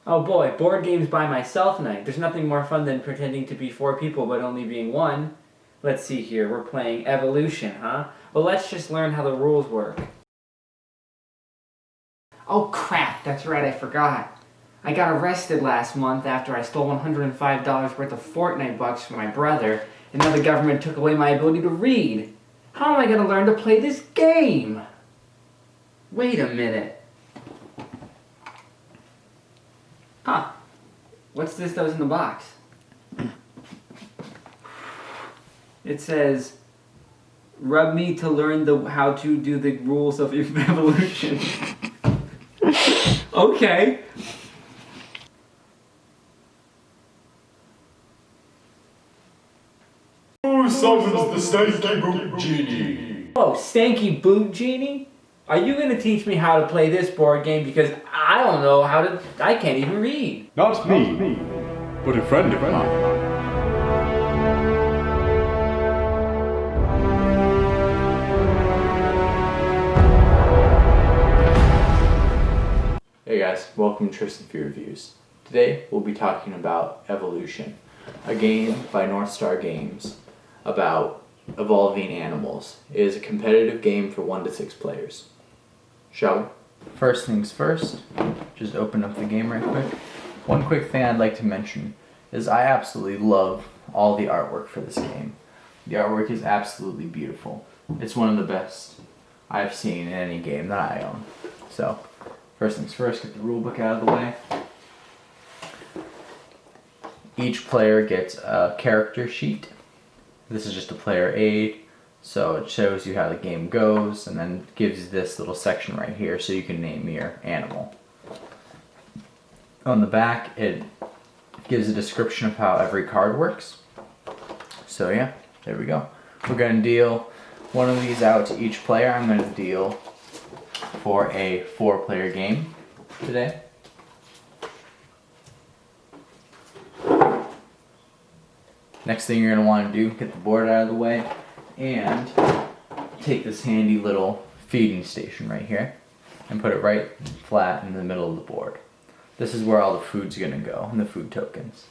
Oh boy, board games by myself night. There's nothing more fun than pretending to be 4 people but only being 1. Let's see here, we're playing Evolution, huh? Well, let's just learn how the rules work. Oh crap, that's right, I forgot. I got arrested last month after I stole $105 worth of Fortnite bucks from my brother, and now the government took away my ability to read. How am I gonna learn to play this game? Wait a minute. Huh. What's this that was in the box? It says, rub me to learn how to do the rules of evolution. Okay. Who summons the stanky boot genie? Oh, stanky boot genie? Are you gonna teach me how to play this board game? Because I don't know I can't even read. Not me, but a friend of mine. Hey guys, welcome to Tristen Reviews. Today we'll be talking about Evolution, a game by North Star Games about evolving animals. It is a competitive game for 1 to 6 players. Shall we? First things first, just open up the game right quick. One quick thing I'd like to mention is I absolutely love all the artwork for this game. The artwork is absolutely beautiful. It's one of the best I've seen in any game that I own. So, first things first, get the rulebook out of the way. Each player gets a character sheet. This is just a player aid, so it shows you how the game goes and then gives you this little section right here so you can name your animal. On the back, it gives a description of how every card works. So yeah, there we go. We're going to deal one of these out to each player. I'm going to deal for a 4-player game today. Next thing you're going to want to do, get the board out of the way and take this handy little feeding station right here and put it right flat in the middle of the board. This is where all the food's going to go, and the food tokens.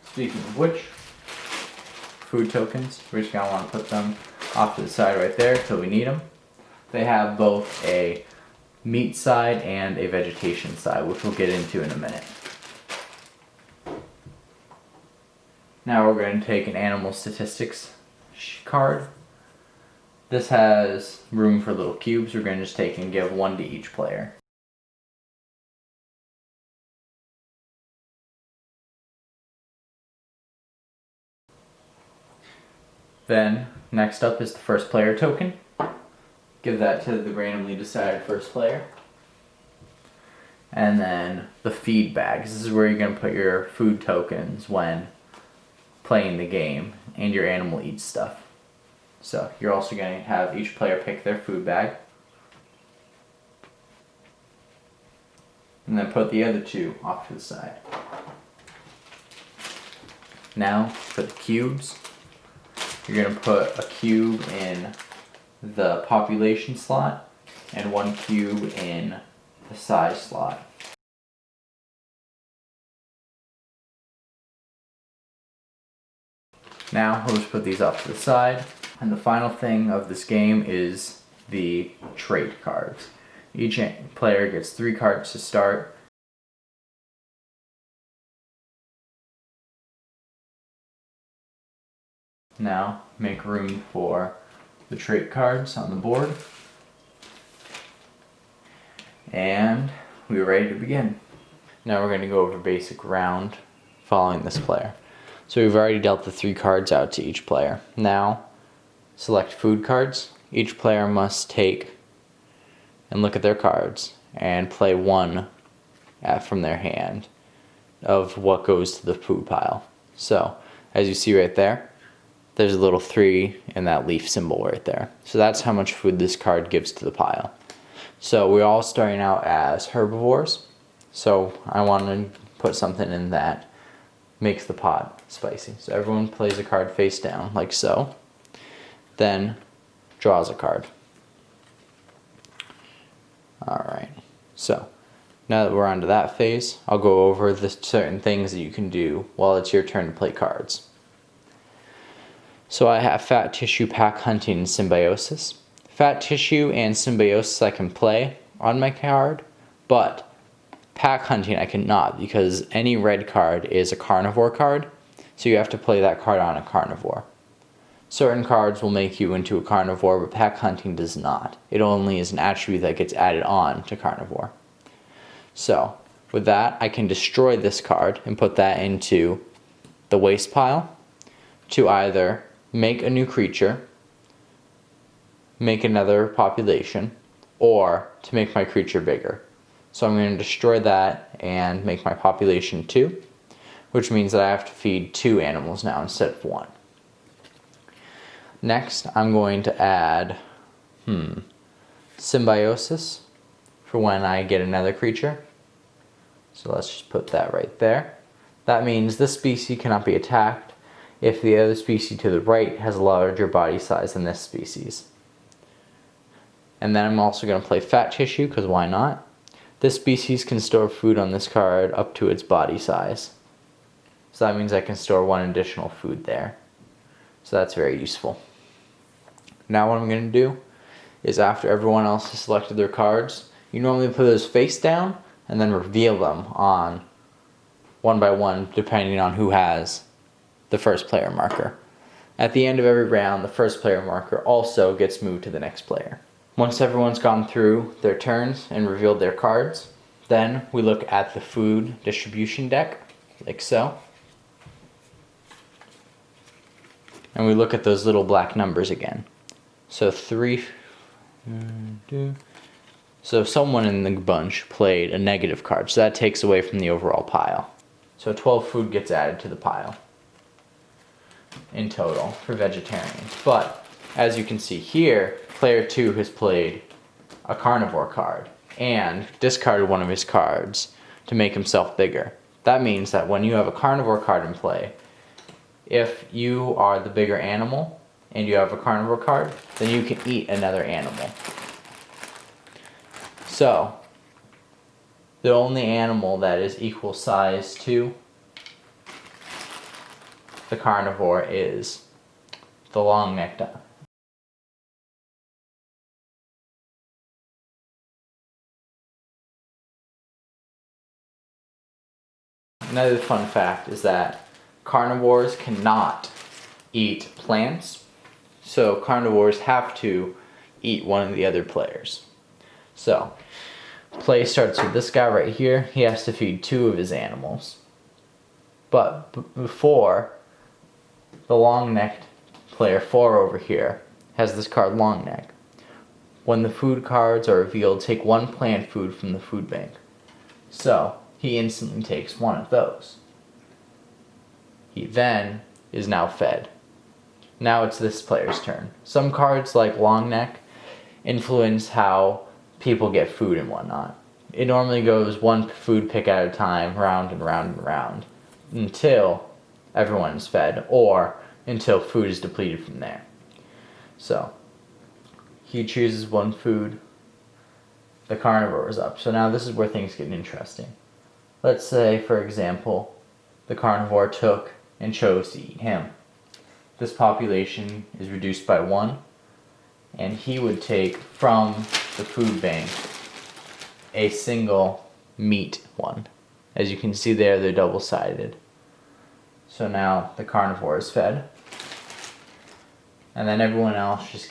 Speaking of which, food tokens, we're just going to want to put them off to the side right there until we need them. They have both a meat side and a vegetation side, which we'll get into in a minute. Now we're going to take an animal statistics card. This has room for little cubes. We're going to just take and give 1 to each player. Then, next up is the first player token. Give that to the randomly decided first player. And then the feed bags. This is where you're going to put your food tokens when playing the game and your animal eats stuff. So you're also going to have each player pick their food bag. And then put the other 2 off to the side. Now for the cubes. You're going to put a cube in the population slot and 1 cube in the size slot. Now we'll just put these off to the side. And the final thing of this game is the trait cards. Each player gets 3 cards to start. Now make room for the trait cards on the board. And we're ready to begin. Now we're going to go over basic round following this player. So we've already dealt the 3 cards out to each player. Now select food cards. Each player must take and look at their cards and play 1 from their hand of what goes to the food pile. So as you see right there, there's a little 3 in that leaf symbol right there. So that's how much food this card gives to the pile. So we're all starting out as herbivores. So I want to put something in that makes the pot spicy. So everyone plays a card face down, like so. Then draws a card. Alright, so Now that we're on to that phase, I'll go over the certain things that you can do while it's your turn to play cards. So I have Fat Tissue, Pack Hunting, and Symbiosis. Fat Tissue and Symbiosis I can play on my card, but Pack Hunting I cannot because any red card is a carnivore card, so you have to play that card on a carnivore. Certain cards will make you into a carnivore, but Pack Hunting does not. It only is an attribute that gets added on to carnivore. So, with that, I can destroy this card and put that into the waste pile to either make a new creature, make another population, or to make my creature bigger. So I'm going to destroy that and make my population 2, which means that I have to feed 2 animals now instead of 1. Next, I'm going to add Symbiosis for when I get another creature. So let's just put that right there. That means this species cannot be attacked if the other species to the right has a larger body size than this species. And then I'm also going to play Fat Tissue, because why not? This species can store food on this card up to its body size. So that means I can store 1 additional food there. So that's very useful. Now what I'm going to do is after everyone else has selected their cards, you normally put those face down and then reveal them on 1 by 1 depending on who has the first player marker. At the end of every round, the first player marker also gets moved to the next player. Once everyone's gone through their turns and revealed their cards, then we look at the food distribution deck, like so. And we look at those little black numbers again. So 3, so someone in the bunch played a negative card, so that takes away from the overall pile. So 12 food gets added to the pile in total for vegetarians. But as you can see here, player 2 has played a carnivore card and discarded one of his cards to make himself bigger. That means that when you have a carnivore card in play, if you are the bigger animal and you have a carnivore card, then you can eat another animal. So, the only animal that is equal size to the carnivore is the long-necked. Another fun fact is that carnivores cannot eat plants, so carnivores have to eat one of the other players. So, play starts with this guy right here. He has to feed 2 of his animals. But before, the long-necked player 4 over here has this card long neck. When the food cards are revealed, take 1 plant food from the food bank. So, he instantly takes 1 of those. He then is now fed. Now it's this player's turn. Some cards like long neck influence how people get food and whatnot. It normally goes 1 food pick at a time, round and round and round, until everyone is fed, or until food is depleted from there. So, he chooses 1 food, the carnivore is up. So now this is where things get interesting. Let's say, for example, the carnivore took and chose to eat him. This population is reduced by 1, and he would take from the food bank a single meat one. As you can see there, they're double-sided. So now the carnivore is fed, and then everyone else just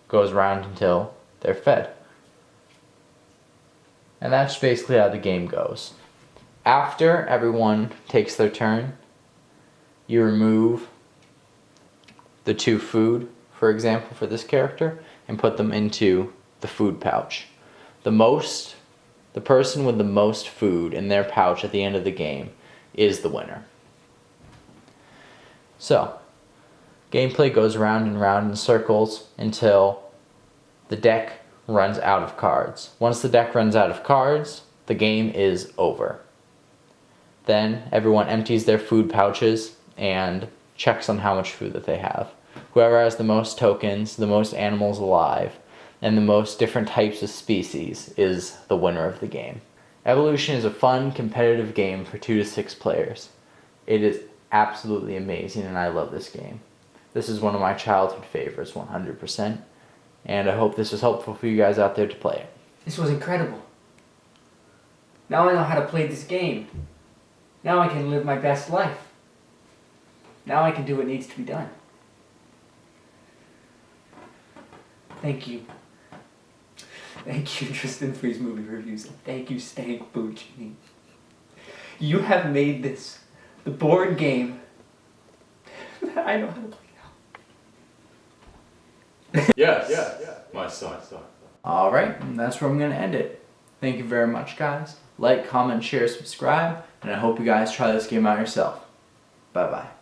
goes around until they're fed. And that's basically how the game goes. After everyone takes their turn, you remove the 2 food, for example, for this character, and put them into the food pouch. The person with the most food in their pouch at the end of the game is the winner. So, gameplay goes round and round in circles until the deck runs out of cards. Once the deck runs out of cards, the game is over. Then everyone empties their food pouches and checks on how much food that they have. Whoever has the most tokens, the most animals alive, and the most different types of species is the winner of the game. Evolution is a fun, competitive game for 2 to 6 players. It is absolutely amazing, and I love this game. This is one of my childhood favorites, 100%, and I hope this was helpful for you guys out there to play it. This was incredible. Now I know how to play this game. Now I can live my best life. Now I can do what needs to be done. Thank you. Thank you, Tristen, for these movie reviews. And thank you, Stank Buccini. You have made this the board game that I know how to play now. Yes, my son. Alright, and that's where I'm going to end it. Thank you very much, guys. Like, comment, share, subscribe, and I hope you guys try this game out yourself. Bye-bye.